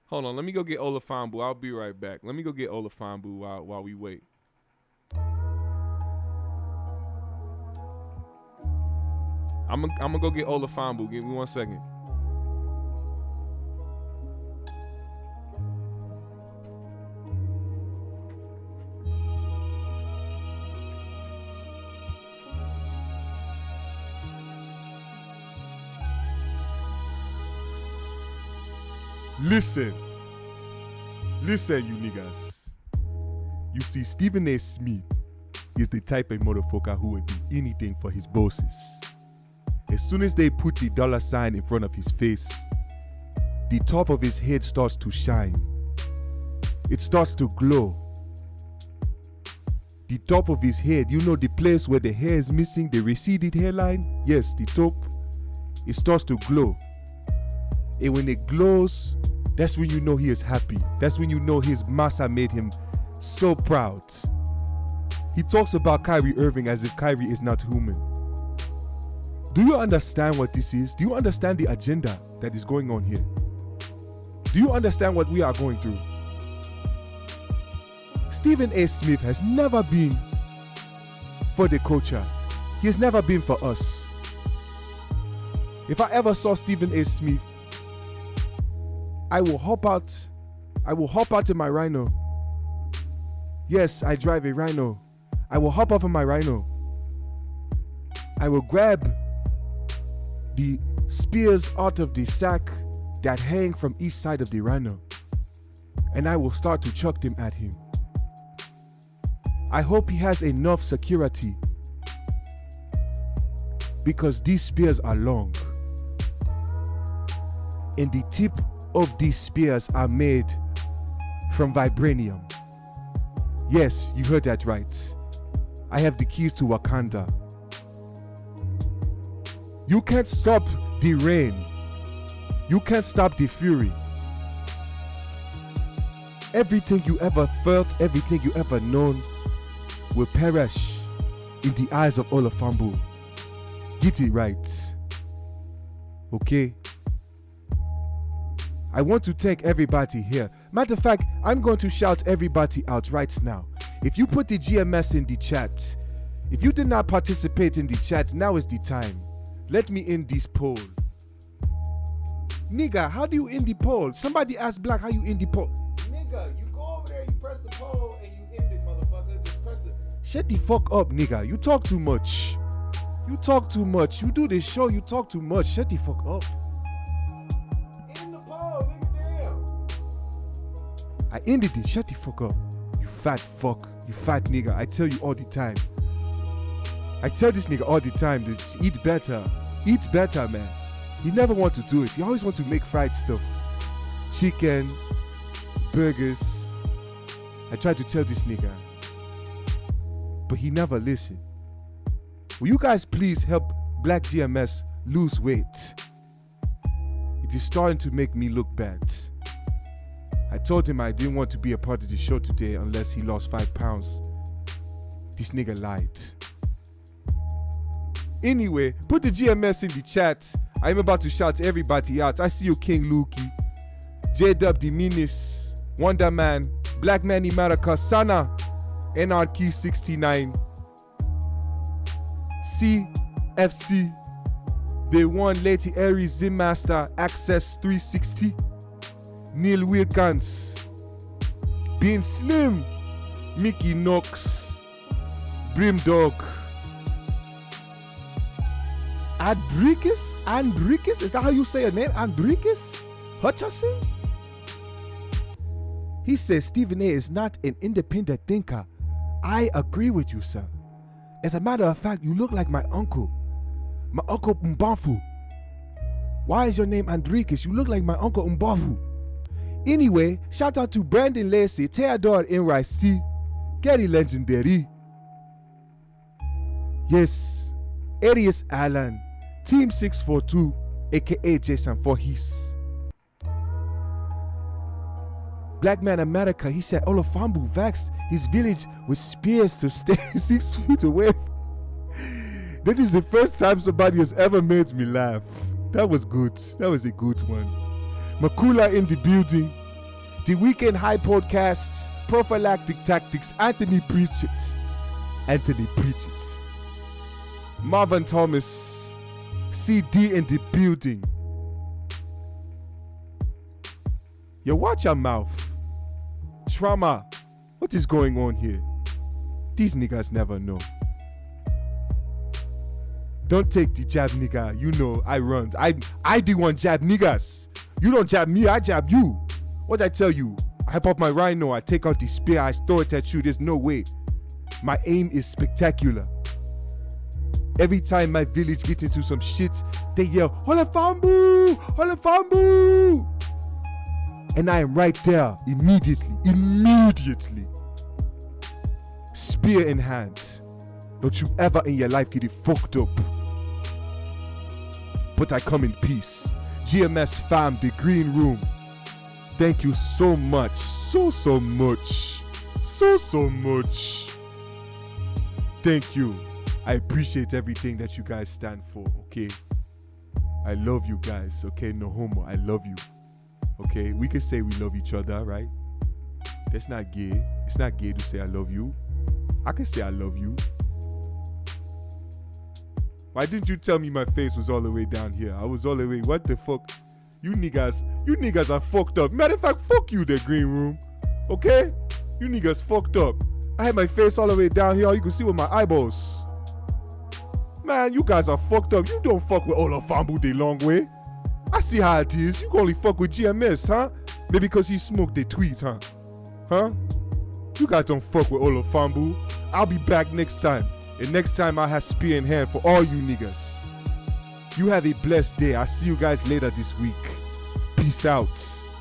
Hold on, let me go get Olafambu. I'll be right back. Let me go get Olafambu while we wait. I'm gonna go get Olafambu. Give me 1 second. Listen, you niggas. You see, Stephen A. Smith is the type of motherfucker who would do anything for his bosses. As soon as they put the $sign in front of his face, the top of his head starts to shine. It starts to glow. The top of his head, you know the place where the hair is missing, the receded hairline? Yes, the top, it starts to glow. And when it glows, that's when you know he is happy. That's when you know his massa made him so proud. He talks about Kyrie Irving as if Kyrie is not human. Do you understand what this is? Do you understand the agenda that is going on here? Do you understand what we are going through? Stephen A. Smith has never been for the culture. He has never been for us. If I ever saw Stephen A. Smith, I will hop out in my Rhino. Yes, I drive a Rhino. I will hop off of my Rhino. I will grab the spears out of the sack that hang from each side of the Rhino, and I will start to chuck them at him. I hope he has enough security, because these spears are long. And the tip of these spears are made from vibranium. Yes, you heard that right. I have the keys to Wakanda. You can't stop the rain. You can't stop the fury. Everything you ever felt, everything you ever known will perish in the eyes of Olafambu. Get it right. Okay? I want to thank everybody here. Matter of fact, I'm going to shout everybody out right now. If you put the GMS in the chat, if you did not participate in the chat, now is the time. Let me end this poll. Nigga, how do you end the poll? Somebody asked Black how you end the poll. Nigga, you go over there, you press the poll, and you end it, motherfucker. Just press it. Shut the fuck up, nigga. You talk too much. You talk too much. You do this show, you talk too much. Shut the fuck up. End the poll, nigga, damn. I ended it. Shut the fuck up. You fat fuck. You fat nigga. I tell you all the time. I tell this nigga all the time, just eat better. Eat better, man. He never want to do it. He always want to make fried stuff. Chicken, burgers. I try to tell this nigga, but he never listen. Will you guys please help Black GMS lose weight? It is starting to make me look bad. I told him I didn't want to be a part of the show today unless he lost 5 pounds. This nigga lied. Anyway, put the GMS in the chat. I'm about to shout everybody out. I see you, King Lukey, J-Dub the Menace, Wonder Man, Black Man America, Sana, NRK 69, CFC, Day One, Lady Aries, Zim Master, Access 360, Neil Wilkins, Being Slim, Mickey Knox, Brimdog, Andrikis? Is that how you say your name? Andrikis Hutcherson? He says Stephen A is not an independent thinker. I agree with you, sir. As a matter of fact, you look like my uncle Mbafu. Why is your name Andrikis? You look like my uncle Mbafu. Anyway, shout out to Brandon Lacey, Theodore NYC, Gary Legendary. Yes, Arius Allen, Team 642, aka Jason Voorhees. Black Man America, he said Olafambu vaxxed his village with spears to stay 6 feet away. That is the first time somebody has ever made me laugh. That was good. That was a good one. Makula in the building. The Weekend High Podcasts, Prophylactic Tactics, Anthony Pritchett. Marvin Thomas, CD in the building. Yo, watch your mouth. Trauma. What is going on here? These niggas never know. Don't take the jab, nigga. You know I run. I do one jab niggas. You don't jab me, I jab you. What I tell you? I pop my rhino, I take out the spear, I throw it at you. There's no way. My aim is spectacular. Every time my village gets into some shit, they yell, Olafambu! Olafambu! And I am right there, immediately. Spear in hand. Don't you ever in your life get it fucked up. But I come in peace. GMS fam, the green room. Thank you so much. So much. Thank you. I appreciate everything that you guys stand for, okay? I love you guys, okay? No homo, I love you. Okay? We can say we love each other, right? That's not gay. It's not gay to say I love you. I can say I love you. Why didn't you tell me my face was all the way down here? I was all the way, what the fuck? You niggas are fucked up. Matter of fact, fuck you, the green room. Okay? You niggas fucked up. I had my face all the way down here. All you can see with my eyeballs. Man, you guys are fucked up. You don't fuck with Olafambu the long way. I see how it is. You can only fuck with GMS, huh? Maybe because he smoked the tweets, huh? Huh? You guys don't fuck with Olafambu. I'll be back next time. And next time I have spear in hand for all you niggas. You have a blessed day. I'll see you guys later this week. Peace out.